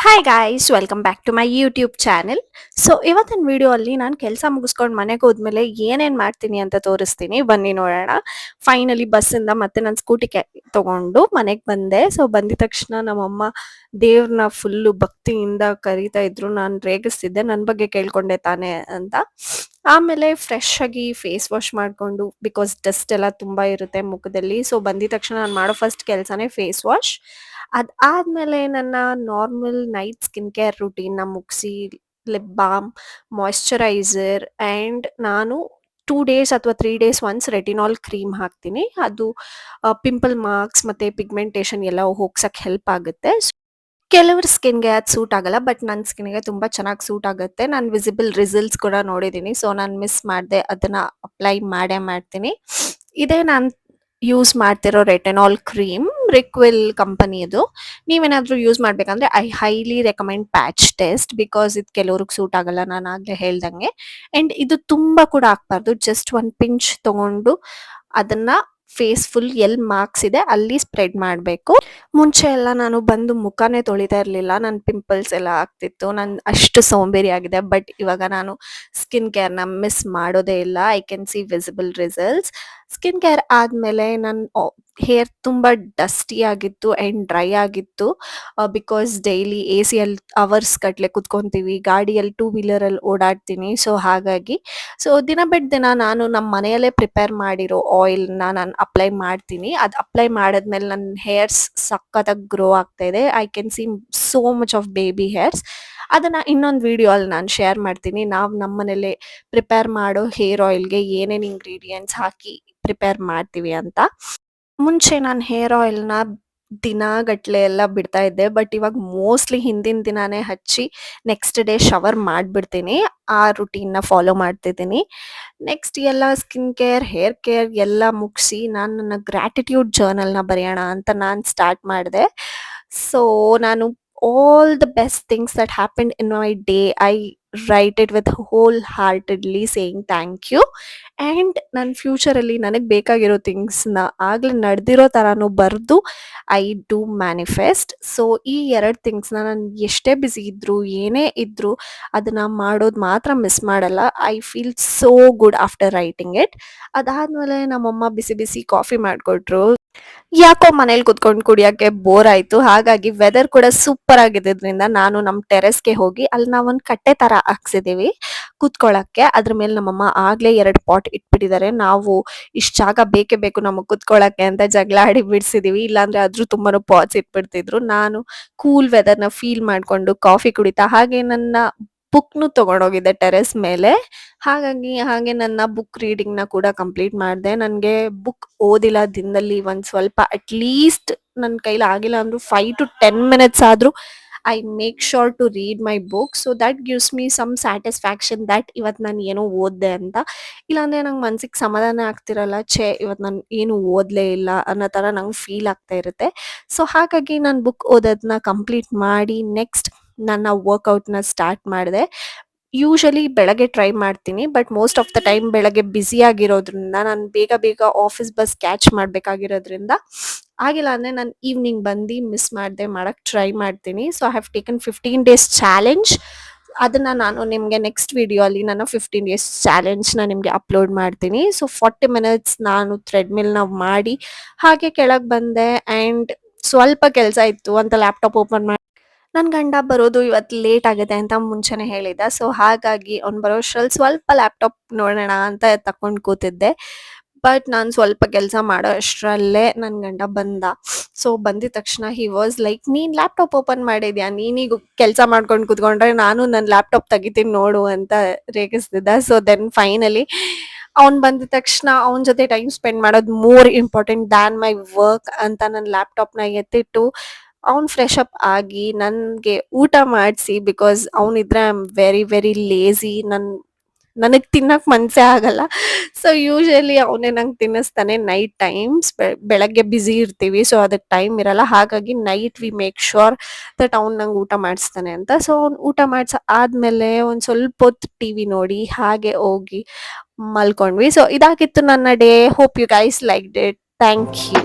Hi guys welcome back to my YouTube channel. So ಇವತ್ತಿನ video ಅಲ್ಲಿ ನಾನು ಕೆಲಸ ಮುಗಿಸ್ಕೊಂಡು ಮನೆಗೆ ಹೋದ್ಮೇಲೆ ಏನೇನು ಮಾಡ್ತೀನಿ ಅಂತ ತೋರಿಸ್ತೀನಿ, ಬನ್ನಿ ನೋಡೋಣ. ಫೈನಲಿ ಬಸ್ಸಿಂದ ಮತ್ತೆ ನಾನು ಸ್ಕೂಟಿ ತಗೊಂಡು ಮನೆಗೆ ಬಂದೆ. ಸೊ ಬಂದಿದ ತಕ್ಷಣ ನಮ್ಮಮ್ಮ ದೇವ್ರನ್ನ ಫುಲ್ಲು ಭಕ್ತಿಯಿಂದ ಕರೀತಾ ಇದ್ರು. ನಾನು ರೇಗಿಸ್ತಿದ್ದೆ, ನನ್ನ ಬಗ್ಗೆ ಕೇಳ್ಕೊಂಡೆ ತಾನೆ ಅಂತ. ಆಮೇಲೆ ಫ್ರೆಶ್ ಆಗಿ ಫೇಸ್ ವಾಶ್ ಮಾಡಿಕೊಂಡು, ಬಿಕಾಸ್ ಡಸ್ಟ್ ಎಲ್ಲ ತುಂಬ ಇರುತ್ತೆ ಮುಖದಲ್ಲಿ. ಸೊ ಬಂದಿದ ತಕ್ಷಣ ನಾನು ಮಾಡೋ ಫಸ್ಟ್ ಕೆಲಸನೇ ಫೇಸ್ ವಾಶ್. ಅದಾದ್ಮೇಲೆ ನನ್ನ ನಾರ್ಮಲ್ ನೈಟ್ ಸ್ಕಿನ್ ಕೇರ್ ರುಟೀನ್ನ ಮುಗಿಸಿ ಲಿಪ್ ಬಾಮ್, ಮಾಯ್ಶ್ಚರೈಸರ್ ಆ್ಯಂಡ್ ನಾನು 2 ಡೇಸ್ ಅಥವಾ 3 ಡೇಸ್ ಒನ್ಸ್ ರೆಟಿನಾಲ್ ಕ್ರೀಮ್ ಹಾಕ್ತೀನಿ. ಅದು ಪಿಂಪಲ್ ಮಾರ್ಕ್ಸ್ ಮತ್ತು ಪಿಗ್ಮೆಂಟೇಷನ್ ಎಲ್ಲ ಹೋಗ್ಸಕ್ಕೆ ಹೆಲ್ಪ್ ಆಗುತ್ತೆ. ಕೆಲವ್ರ ಸ್ಕಿನ್‌ಗೆ ಅದು ಸೂಟ್ ಆಗಲ್ಲ. ಬಟ್ ನನ್ನ ಸ್ಕಿನ್‌ಗೆ ತುಂಬ ಚೆನ್ನಾಗಿ ಸೂಟ್ ಆಗುತ್ತೆ. ನಾನು ವಿಸಿಬಲ್ ರಿಸಲ್ಟ್ಸ್ ಕೂಡ ನೋಡಿದ್ದೀನಿ. ಸೊ ನಾನು ಮಿಸ್ ಮಾಡದೆ ಅದನ್ನ ಅಪ್ಲೈ ಮಾಡೇ ಮಾಡ್ತೀನಿ. ಇದೇ ನಾನು ಯೂಸ್ ಮಾಡ್ತಿರೋ ರೆಟಿನಾಲ್ ಕ್ರೀಮ್, ರಿಕ್ವಿಲ್ ಕಂಪನಿದು. ನೀವೇನಾದ್ರೂ ಯೂಸ್ ಮಾಡ್ಬೇಕಂದ್ರೆ I highly recommend patch test, because ಇದು ಕೆಲವ್ರಿಗೆ ಸೂಟ್ ಆಗಲ್ಲ, ನಾನು ಆಗ್ಲೇ ಹೇಳ್ದಂಗೆ. ಆ್ಯಂಡ್ ಇದು ತುಂಬ ಕೂಡ ಹಾಕ್ಬಾರ್ದು. ಜಸ್ಟ್ ಒಂದು ಪಿಂಚ್ ತಗೊಂಡು ಅದನ್ನ ಫೇಸ್ ಫುಲ್ ಎಲ್ಲಿ ಮಾರ್ಕ್ಸ್ ಇದೆ ಅಲ್ಲಿ ಸ್ಪ್ರೆಡ್ ಮಾಡಬೇಕು. ಮುಂಚೆ ಎಲ್ಲ ನಾನು ಬಂದು ಮುಖನೇ ತೊಳಿತಾ ಇರಲಿಲ್ಲ. ನನ್ನ ಪಿಂಪಲ್ಸ್ ಎಲ್ಲ ಆಗ್ತಿತ್ತು. ನಾನು ಅಷ್ಟು ಸೋಂಬೇರಿ ಆಗಿದೆ. ಬಟ್ ಇವಾಗ ನಾನು ಸ್ಕಿನ್ ಕೇರ್ನ ಮಿಸ್ ಮಾಡೋದೇ ಇಲ್ಲ. I can see visible results. Skin care ಆದಮೇಲೆ ನನ್ನ ಹೇರ್ ತುಂಬ ಡಸ್ಟಿ ಆಗಿತ್ತು ಆ್ಯಂಡ್ ಡ್ರೈ ಆಗಿತ್ತು. ಬಿಕಾಸ್ ಡೈಲಿ ಎ ಸಿಯಲ್ಲಿ ಅವರ್ಸ್ ಗಟ್ಟಲೆ ಕುತ್ಕೊತೀವಿ, ಗಾಡಿಯಲ್ಲಿ ಟೂ ವೀಲರಲ್ಲಿ ಓಡಾಡ್ತೀನಿ. ಸೊ ಹಾಗಾಗಿ ದಿನ ಬಿಟ್ಟು ದಿನ ನಾನು ನಮ್ಮ ಮನೆಯಲ್ಲೇ ಪ್ರಿಪೇರ್ ಮಾಡಿರೋ ಆಯಿಲ್ನ ನಾನು ಅಪ್ಲೈ ಮಾಡ್ತೀನಿ. ಅದು ಅಪ್ಲೈ ಮಾಡಿದ್ಮೇಲೆ ನನ್ನ ಹೇರ್ಸ್ ಸಖತ್ತಾಗಿ ಗ್ರೋ ಆಗ್ತಾ ಇದೆ. I can see so much of baby hairs. ಅದನ್ನು ಇನ್ನೊಂದು ವಿಡಿಯೋ ಅಲ್ಲಿ ನಾನು ಶೇರ್ ಮಾಡ್ತೀನಿ. ನಾವು ನಮ್ಮ ಮನೇಲೆ ಪ್ರಿಪೇರ್ ಮಾಡೋ ಹೇರ್ ಆಯಿಲ್ಗೆ ಏನೇನು ಇಂಗ್ರೀಡಿಯೆಂಟ್ಸ್ ಹಾಕಿ ಪ್ರಿಪೇರ್ ಮಾಡ್ತೀವಿ ಅಂತ. ಮುಂಚೆ ನಾನು ಹೇರ್ ಆಯಿಲ್ನ ದಿನಗಟ್ಲೆ ಎಲ್ಲ ಬಿಡ್ತಾ ಇದ್ದೆ. ಬಟ್ ಇವಾಗ ಮೋಸ್ಟ್ಲಿ ಹಿಂದಿನ ದಿನಾನೇ ಹಚ್ಚಿ ನೆಕ್ಸ್ಟ್ ಡೇ ಶವರ್ ಮಾಡಿಬಿಡ್ತೀನಿ. ಆ ರುಟೀನ್ನ ಫಾಲೋ ಮಾಡ್ತಿದ್ದೀನಿ. ನೆಕ್ಸ್ಟ್ ಎಲ್ಲ ಸ್ಕಿನ್ ಕೇರ್, ಹೇರ್ ಕೇರ್ ಎಲ್ಲ ಮುಗಿಸಿ ನಾನು ನನ್ನ ಗ್ರ್ಯಾಟಿಟ್ಯೂಡ್ ಜರ್ನಲ್ನ ಬರೆಯೋಣ ಅಂತ ನಾನು ಸ್ಟಾರ್ಟ್ ಮಾಡಿದೆ. ಸೊ ನಾನು all the best things that happened in my day, I write it with whole heartedly saying thank you. And ನನ್ನ ಫ್ಯೂಚರಲ್ಲಿ ನನಗೆ ಬೇಕಾಗಿರೋ ಥಿಂಗ್ಸ್ನ ಆಗಲೇ ನಡೆದಿರೋ ಥರನೂ ಬರೆದು ಐ ಡೂ ಮ್ಯಾನಿಫೆಸ್ಟ್. ಸೊ ಈ 2 ಥಿಂಗ್ಸ್ನ ನಾನು ಎಷ್ಟೇ ಬ್ಯುಸಿ ಇದ್ದರೂ, ಏನೇ ಇದ್ದರೂ ಅದನ್ನು ಮಾಡೋದು ಮಾತ್ರ ಮಿಸ್ ಮಾಡಲ್ಲ. I feel so good after writing it. ಅದಾದಮೇಲೆ ನಮ್ಮಮ್ಮ ಬಿಸಿ ಬಿಸಿ ಕಾಫಿ ಮಾಡಿಕೊಟ್ರು. ಯಾಕೋ ಮನೇಲಿ ಕುತ್ಕೊಂಡು ಕುಡಿಯೋಕ್ಕೆ ಬೋರ್ ಆಯಿತು. ಹಾಗಾಗಿ ವೆದರ್ ಕೂಡ ಸೂಪರ್ ಆಗಿದ್ದರಿಂದ ನಾನು ನಮ್ಮ ಟೆರೆಸ್ಗೆ ಹೋಗಿ ಅಲ್ಲಿ ನಾವೊಂದು ಕಟ್ಟೆ ಥರ ಹಾಕ್ಸಿದ್ದೀವಿ ಕುತ್ಕೊಳ್ಳೋಕ್ಕೆ. ಅದ್ರ ಮೇಲೆ ನಮ್ಮಮ್ಮ ಆಗಲೇ 2 ಪಾಟ್ ಇಟ್ಬಿಟ್ಟಿದ್ದಾರೆ. ನಾವು ಇಷ್ಟು ಜಾಗ ಬೇಕೇ ಬೇಕು ನಮಗೆ ಕುತ್ಕೊಳ್ಳೋಕ್ಕೆ ಅಂತ ಜಗಳ ಆಡಿ ಬಿಡಿಸಿದ್ದೀವಿ. ಇಲ್ಲಾಂದರೆ ಆದರೂ ತುಂಬಾ ಪಾಟ್ಸ್ ಇಟ್ಬಿಡ್ತಿದ್ರು. ನಾನು ಕೂಲ್ ವೆದರ್ನ ಫೀಲ್ ಮಾಡಿಕೊಂಡು ಕಾಫಿ ಕುಡಿತಾ ಹಾಗೆ ನನ್ನ ಬುಕ್ನು ತೊಗೊಂಡೋಗಿದ್ದೆ ಟೆರೆಸ್ ಮೇಲೆ. ಹಾಗಾಗಿ ಹಾಗೆ ನನ್ನ ಬುಕ್ ರೀಡಿಂಗ್ನ ಕೂಡ ಕಂಪ್ಲೀಟ್ ಮಾಡಿದೆ. ನನಗೆ ಬುಕ್ ಓದಿಲ್ಲ ದಿನದಲ್ಲಿ ಒಂದು ಸ್ವಲ್ಪ ಅಟ್ಲೀಸ್ಟ್ ನನ್ನ ಕೈಲಿ ಆಗಿಲ್ಲ ಅಂದರೂ 5 to 10 minutes ಆದರೂ I make sure to read my book. So that gives me some satisfaction that ಇವತ್ತು ನಾನು ಏನೋ ಓದಿದೆ ಅಂತ. ಇಲ್ಲಾಂದರೆ ನಂಗೆ ಮನ್ಸಿಗೆ ಸಮಾಧಾನ ಆಗ್ತಿರಲ್ಲ, ಛೇ ಇವತ್ತು ನಾನು ಏನು ಓದಲೇ ಇಲ್ಲ ಅನ್ನೋ ಥರ ನಂಗೆ ಫೀಲ್ ಆಗ್ತಾ ಇರುತ್ತೆ. ಸೊ ಹಾಗಾಗಿ ನಾನು ಬುಕ್ ಓದೋದನ್ನ ಕಂಪ್ಲೀಟ್ ಮಾಡಿ ನೆಕ್ಸ್ಟ್ ನನ್ನ ವರ್ಕೌಟ್ನ ಸ್ಟಾರ್ಟ್ ಮಾಡಿದೆ. ಯೂಶಲಿ ಬೆಳಗ್ಗೆ ಟ್ರೈ ಮಾಡ್ತೀನಿ. But most of the time ಬೆಳಗ್ಗೆ ಬ್ಯುಸಿ ಆಗಿರೋದ್ರಿಂದ, ನಾನು ಬೇಗ ಬೇಗ ಆಫೀಸ್ ಬಸ್ ಕ್ಯಾಚ್ ಮಾಡಬೇಕಾಗಿರೋದ್ರಿಂದ ಆಗಿಲ್ಲ ಅಂದರೆ ನಾನು ಈವ್ನಿಂಗ್ ಬಂದು ಮಿಸ್ ಮಾಡದೆ ಮಾಡೋಕ್ಕೆ ಟ್ರೈ ಮಾಡ್ತೀನಿ. So I have taken 15 days challenge. ಅದನ್ನು ನಾನು ನಿಮಗೆ ನೆಕ್ಸ್ಟ್ ವಿಡಿಯೋ ಅಲ್ಲಿ ನನ್ನ 15 days ಚಾಲೆಂಜ್ನ ನಿಮಗೆ ಅಪ್ಲೋಡ್ ಮಾಡ್ತೀನಿ. ಸೊ 40 minutes ನಾನು ಥ್ರೆಡ್ಮಿಲ್ನ ಮಾಡಿ ಹಾಗೆ ಕೆಳಗೆ ಬಂದೆ. ಆ್ಯಂಡ್ ಸ್ವಲ್ಪ ಕೆಲಸ ಇತ್ತು ಅಂತ ಲ್ಯಾಪ್ಟಾಪ್ ಓಪನ್ ಮಾಡಿ, ನನ್ನ ಗಂಡ ಬರೋದು ಇವತ್ತು ಲೇಟ್ ಆಗುತ್ತೆ ಅಂತ ಮುಂಚೆನೇ ಹೇಳಿದ್ದ. ಸೊ ಹಾಗಾಗಿ ಅವ್ನು ಬರೋಷ್ಟ್ರಲ್ಲಿ ಸ್ವಲ್ಪ ಲ್ಯಾಪ್ಟಾಪ್ ನೋಡೋಣ ಅಂತ ತಕೊಂಡು ಕೂತಿದ್ದೆ. ಬಟ್ ನಾನು ಸ್ವಲ್ಪ ಕೆಲಸ ಮಾಡೋ ಅಷ್ಟರಲ್ಲೇ ನನ್ನ ಗಂಡ ಬಂದ. ಸೊ ಬಂದಿದ ತಕ್ಷಣ ಹಿ ವಾಸ್ ಲೈಕ್, ನೀನು ಲ್ಯಾಪ್ಟಾಪ್ ಓಪನ್ ಮಾಡಿದ್ಯಾ, ನೀನೀಗ ಕೆಲಸ ಮಾಡ್ಕೊಂಡು ಕೂತ್ಕೊಂಡ್ರೆ ನಾನು ನನ್ನ ಲ್ಯಾಪ್ಟಾಪ್ ತೆಗಿತೀನಿ ನೋಡು ಅಂತ ರೇಗಿಸ್ತಿದ್ದ. ಸೊ ದೆನ್ ಫೈನಲಿ ಅವ್ನು ಬಂದಿದ ತಕ್ಷಣ ಅವನ ಜೊತೆ ಟೈಮ್ ಸ್ಪೆಂಡ್ ಮಾಡೋದು more important than my work ಅಂತ ನನ್ನ ಲ್ಯಾಪ್ಟಾಪ್ನ ಎತ್ತಿಟ್ಟು ಅವ್ನು ಫ್ರೆಶ್ ಅಪ್ ಆಗಿ ನನಗೆ ಊಟ ಮಾಡಿಸಿ, ಬಿಕಾಸ್ ಅವನಿದ್ರೆ I am very very lazy. ನನಗೆ ತಿನ್ನಕ್ಕೆ ಮನಸ್ಸೇ ಆಗಲ್ಲ. ಸೊ ಯೂಶಲಿ ಅವನೇ ನಂಗೆ ತಿನ್ನಿಸ್ತಾನೆ ನೈಟ್ ಟೈಮ್ಸ್. ಬೆಳಗ್ಗೆ ಬ್ಯುಸಿ ಇರ್ತೀವಿ, ಸೊ ಅದಕ್ಕೆ ಟೈಮ್ ಇರಲ್ಲ. ಹಾಗಾಗಿ night we make sure that ಅವ್ನು ನಂಗೆ ಊಟ ಮಾಡಿಸ್ತಾನೆ ಅಂತ. ಸೊ ಅವ್ನು ಊಟ ಮಾಡಿಸ ಆದಮೇಲೆ ಒಂದು ಸ್ವಲ್ಪ ಹೊತ್ತು ಟಿ ವಿ ನೋಡಿ ಹಾಗೆ ಹೋಗಿ ಮಲ್ಕೊಂಡ್ವಿ. ಸೊ ಇದಾಗಿತ್ತು ನನ್ನ day. Hope you guys liked it. Thank you.